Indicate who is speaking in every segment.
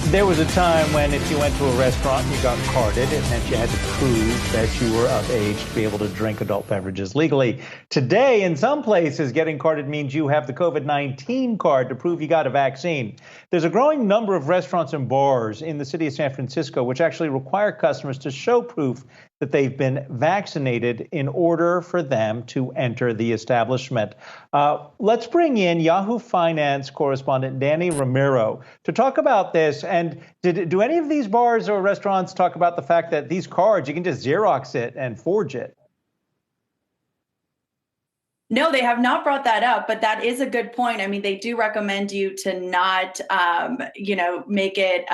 Speaker 1: There was a time when if you went to a restaurant and you got carded, it meant you had to prove that you were of age to be able to drink adult beverages legally. Today, in some places, getting carded means you have the COVID-19 card to prove you got a vaccine. There's a growing number of restaurants and bars in the city of San Francisco which actually require customers to show proof that they've been vaccinated in order for them to enter the establishment. Let's bring in Yahoo Finance correspondent Dani Romero to talk about this. And do any of these bars or restaurants talk about the fact that these cards, you can just Xerox it and forge it?
Speaker 2: No, they have not brought that up, but that is a good point. I mean, they do recommend you to not, make it,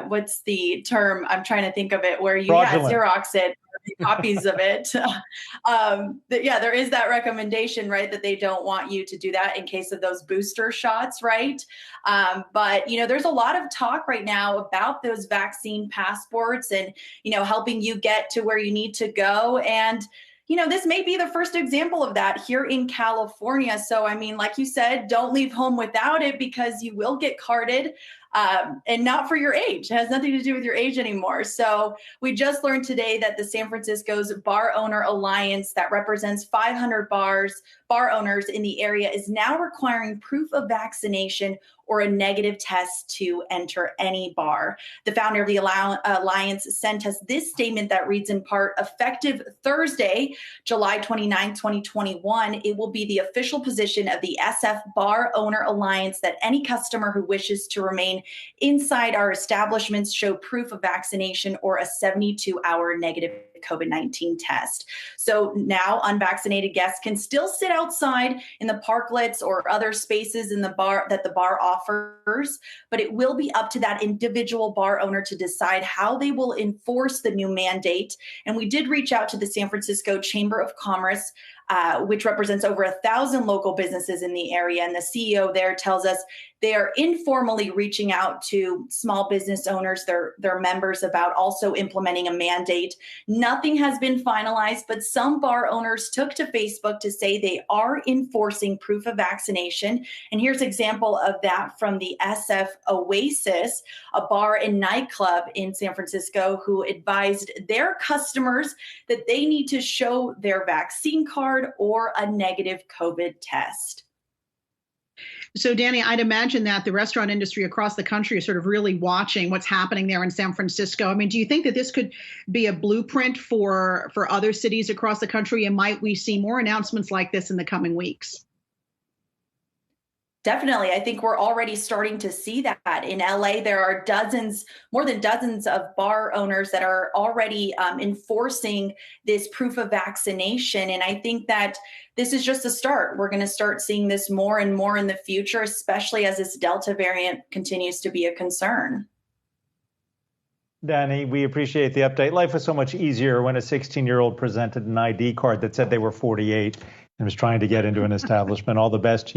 Speaker 2: what's the term? I'm trying to think of it, where you Xerox it, copies of it. There is that recommendation, right, that they don't want you to do that in case of those booster shots, right? But there's a lot of talk right now about those vaccine passports and, helping you get to where you need to go. And this may be the first example of that here in California. So, I mean, like you said, don't leave home without it because you will get carded. And not for your age. It has nothing to do with your age anymore. So we just learned today that the San Francisco's Bar Owner Alliance that represents 500 bar owners in the area is now requiring proof of vaccination or a negative test to enter any bar. The founder of the Alliance sent us this statement that reads in part, effective Thursday, July 29, 2021, it will be the official position of the SF Bar Owner Alliance that any customer who wishes to remain inside our establishments show proof of vaccination or a 72-hour negative COVID-19 test. So now unvaccinated guests can still sit outside in the parklets or other spaces in the bar that the bar offers, but it will be up to that individual bar owner to decide how they will enforce the new mandate. And we did reach out to the San Francisco Chamber of Commerce, which represents over 1,000 local businesses in the area. And the CEO there tells us they are informally reaching out to small business owners, their members, about also implementing a mandate. Nothing has been finalized, but some bar owners took to Facebook to say they are enforcing proof of vaccination. And here's an example of that from the SF Oasis, a bar and nightclub in San Francisco, who advised their customers that they need to show their vaccine card or a negative COVID test.
Speaker 3: So, Dani, I'd imagine that the restaurant industry across the country is sort of really watching what's happening there in San Francisco. I mean, do you think that this could be a blueprint for other cities across the country? And might we see more announcements like this in the coming weeks?
Speaker 2: Definitely. I think we're already starting to see that. In LA, there are more than dozens of bar owners that are already enforcing this proof of vaccination. And I think that this is just a start. We're going to start seeing this more and more in the future, especially as this Delta variant continues to be a concern.
Speaker 1: Dani, we appreciate the update. Life was so much easier when a 16-year-old presented an ID card that said they were 48 and was trying to get into an establishment. All the best to you.